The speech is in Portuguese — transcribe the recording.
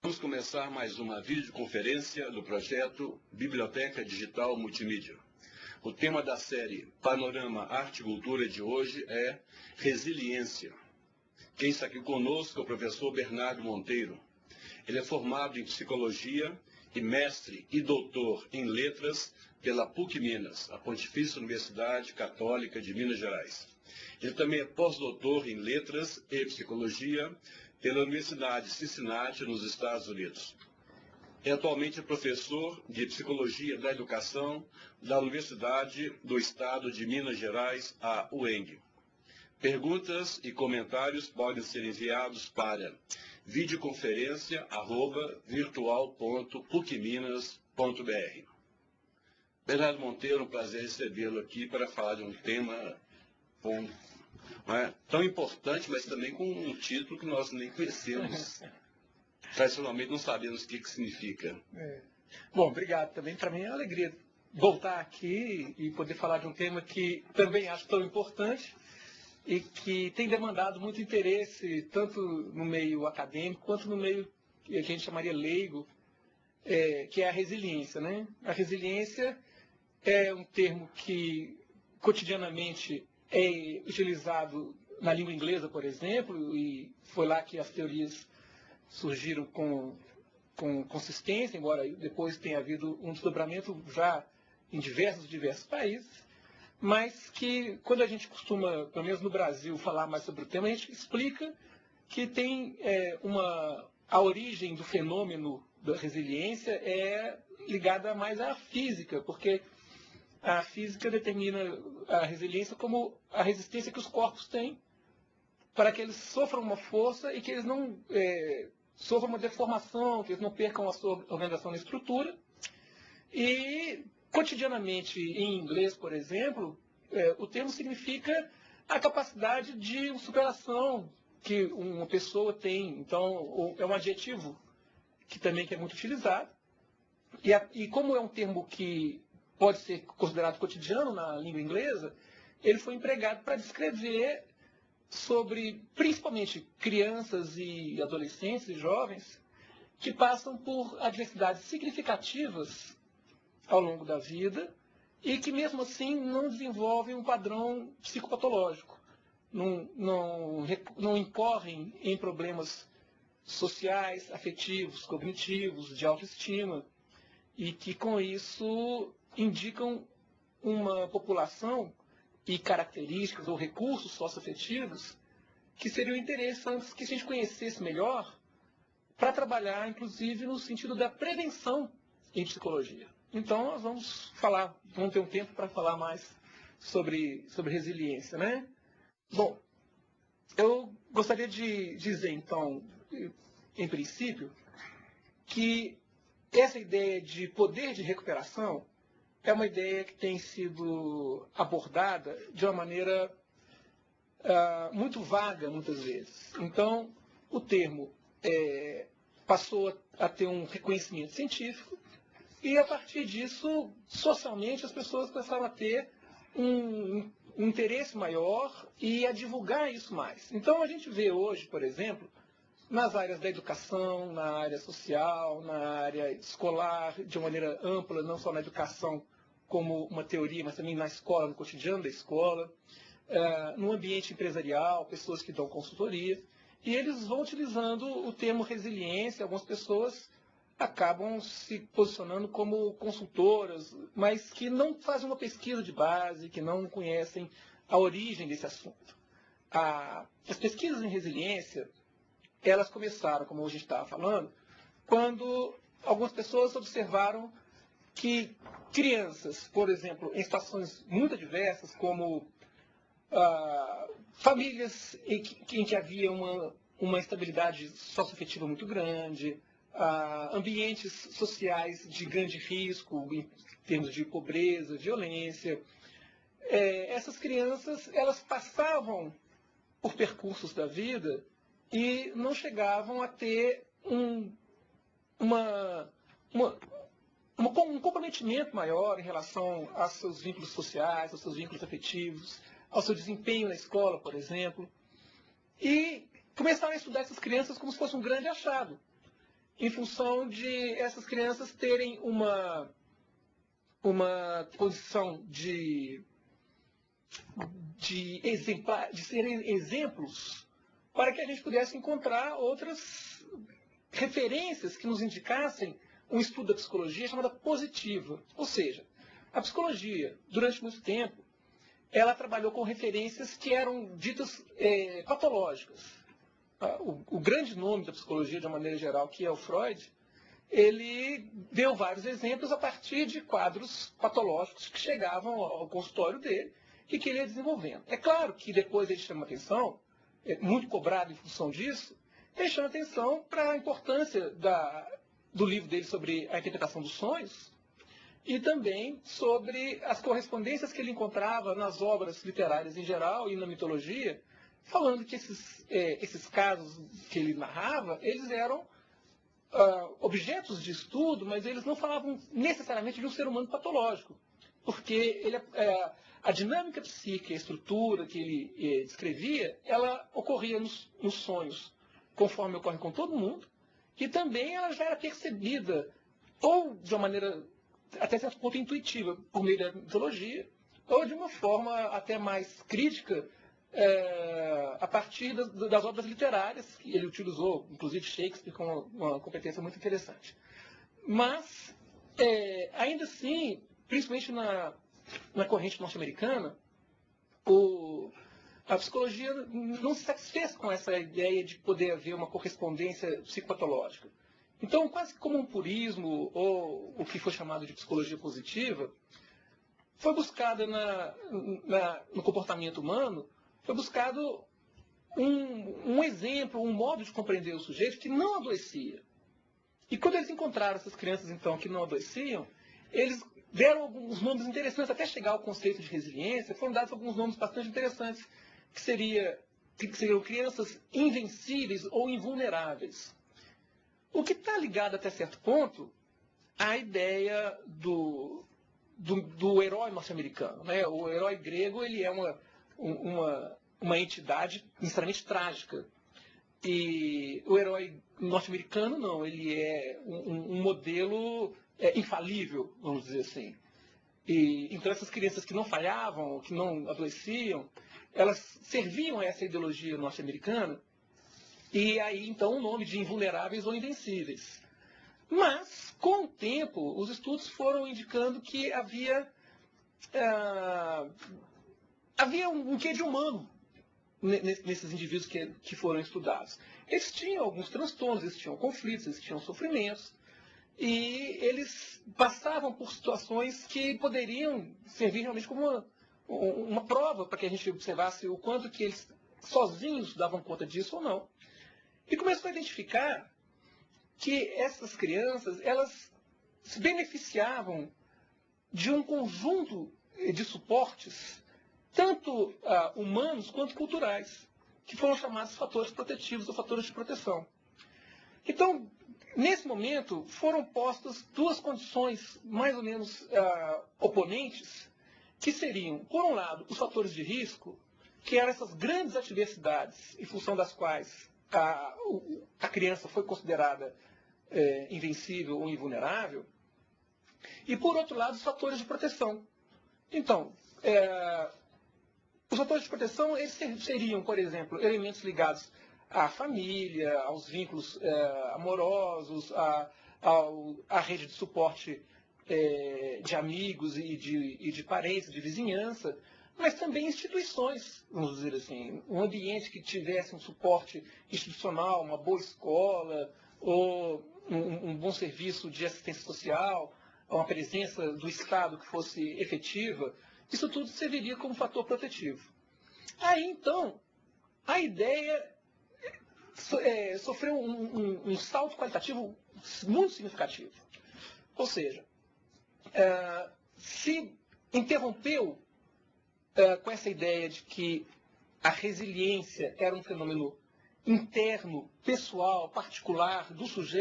Vamos começar mais uma videoconferência do projeto Biblioteca Digital Multimídia. O tema da série Panorama Arte e Cultura de hoje é Resiliência. Quem está aqui conosco é o professor Bernardo Monteiro. Ele é formado em Psicologia e mestre e doutor em Letras pela PUC Minas, a Pontifícia Universidade Católica de Minas Gerais. Ele também é pós-doutor em Letras e Psicologia pela Universidade de Cincinnati, nos Estados Unidos. É atualmente professor de Psicologia da Educação da Universidade do Estado de Minas Gerais, a UENG. Perguntas e comentários podem ser enviados para videoconferência@virtual.pucminas.br. Bernardo Monteiro, um prazer recebê-lo aqui para falar de um tema tão importante, mas também com um título que nós nem conhecemos. Tradicionalmente não sabemos o que significa. Bom, obrigado também. Para mim é uma alegria voltar aqui e poder falar de um tema que também acho tão importante e que tem demandado muito interesse, tanto no meio acadêmico quanto no meio que a gente chamaria leigo, que é a resiliência, né? A resiliência é um termo que cotidianamente é utilizado na língua inglesa, por exemplo, e foi lá que as teorias surgiram com consistência, embora depois tenha havido um desdobramento já em diversos países, mas que quando a gente costuma, pelo menos no Brasil, falar mais sobre o tema, a gente explica que tem a origem do fenômeno da resiliência é ligada mais à física, porque a física determina a resiliência como a resistência que os corpos têm para que eles sofram uma força e que eles não sofram uma deformação, que eles não percam a sua organização na estrutura. E, cotidianamente, em inglês, por exemplo, o termo significa a capacidade de superação que uma pessoa tem. Então, é um adjetivo que é muito utilizado. E como é um termo que pode ser considerado cotidiano na língua inglesa, ele foi empregado para descrever sobre, principalmente, crianças e adolescentes e jovens que passam por adversidades significativas ao longo da vida e que, mesmo assim, não desenvolvem um padrão psicopatológico, não incorrem em problemas sociais, afetivos, cognitivos, de autoestima, e que, com isso, indicam uma população e características ou recursos socioafetivos que seriam interessantes que a gente conhecesse melhor para trabalhar, inclusive, no sentido da prevenção em psicologia. Então, nós vamos ter um tempo para falar mais sobre resiliência, né? Bom, eu gostaria de dizer, então, em princípio, que essa ideia de poder de recuperação é uma ideia que tem sido abordada de uma maneira muito vaga, muitas vezes. Então, o termo passou a ter um reconhecimento científico e, a partir disso, socialmente, as pessoas começaram a ter um interesse maior e a divulgar isso mais. Então, a gente vê hoje, por exemplo, nas áreas da educação, na área social, na área escolar, de uma maneira ampla, não só na educação como uma teoria, mas também na escola, no cotidiano da escola, no ambiente empresarial, pessoas que dão consultoria, e eles vão utilizando o termo resiliência. Algumas pessoas acabam se posicionando como consultoras, mas que não fazem uma pesquisa de base, que não conhecem a origem desse assunto. As pesquisas em resiliência, elas começaram, como a gente estava falando, quando algumas pessoas observaram que crianças, por exemplo, em situações muito adversas, como famílias em que havia uma instabilidade socioafetiva muito grande, ambientes sociais de grande risco em termos de pobreza, violência, essas crianças elas passavam por percursos da vida e não chegavam a ter um comprometimento maior em relação aos seus vínculos sociais, aos seus vínculos afetivos, ao seu desempenho na escola, por exemplo. E começaram a estudar essas crianças como se fosse um grande achado. em função de essas crianças terem uma condição de serem exemplos para que a gente pudesse encontrar outras referências que nos indicassem um estudo da psicologia chamada positiva. Ou seja, a psicologia, durante muito tempo, ela trabalhou com referências que eram ditas patológicas. O grande nome da psicologia, de uma maneira geral, que é o Freud, ele deu vários exemplos a partir de quadros patológicos que chegavam ao consultório dele e que ele ia desenvolvendo. É claro que depois ele chama atenção, muito cobrado em função disso, ele chama atenção para a importância do livro dele sobre a interpretação dos sonhos e também sobre as correspondências que ele encontrava nas obras literárias em geral e na mitologia, falando que esses casos que ele narrava, eles eram objetos de estudo, mas eles não falavam necessariamente de um ser humano patológico, porque a dinâmica psíquica, a estrutura que ele descrevia, ela ocorria nos sonhos, conforme ocorre com todo mundo, e também ela já era percebida, ou de uma maneira até certo ponto intuitiva, por meio da mitologia, ou de uma forma até mais crítica, a partir das obras literárias que ele utilizou, inclusive Shakespeare, com uma competência muito interessante. Mas, ainda assim, principalmente na corrente norte-americana, a psicologia não se satisfez com essa ideia de poder haver uma correspondência psicopatológica. Então, quase como um purismo, ou o que foi chamado de psicologia positiva, foi buscada no comportamento humano, foi buscado um exemplo, um modo de compreender o sujeito que não adoecia. E quando eles encontraram essas crianças, então, que não adoeciam, eles deram alguns nomes interessantes, até chegar ao conceito de resiliência, foram dados alguns nomes bastante interessantes, que seriam crianças invencíveis ou invulneráveis. O que está ligado até certo ponto à ideia do herói norte-americano, né? O herói grego, ele é uma entidade necessariamente trágica. E o herói norte-americano, não, ele é um modelo infalível, vamos dizer assim. Então, essas crianças que não falhavam, que não adoeciam, elas serviam a essa ideologia norte-americana, e aí, então, o nome de invulneráveis ou invencíveis. Mas, com o tempo, os estudos foram indicando que havia um quê de humano nesses indivíduos que foram estudados. Eles tinham alguns transtornos, eles tinham conflitos, eles tinham sofrimentos, e eles passavam por situações que poderiam servir realmente como uma prova para que a gente observasse o quanto que eles sozinhos davam conta disso ou não. E começou a identificar que essas crianças, elas se beneficiavam de um conjunto de suportes, tanto humanos quanto culturais, que foram chamados fatores protetivos ou fatores de proteção. Então, nesse momento, foram postas duas condições mais ou menos oponentes, que seriam, por um lado, os fatores de risco, que eram essas grandes adversidades em função das quais a criança foi considerada invencível ou invulnerável, e, por outro lado, os fatores de proteção. Então, os fatores de proteção eles seriam, por exemplo, elementos ligados à família, aos vínculos amorosos, à rede de suporte de amigos e de parentes, de vizinhança, mas também instituições, vamos dizer assim, um ambiente que tivesse um suporte institucional, uma boa escola, ou um bom serviço de assistência social, uma presença do Estado que fosse efetiva, isso tudo serviria como fator protetivo. Aí, então, a ideia sofreu um salto qualitativo muito significativo. Ou seja, se interrompeu com essa ideia de que a resiliência era um fenômeno interno, pessoal, particular do sujeito,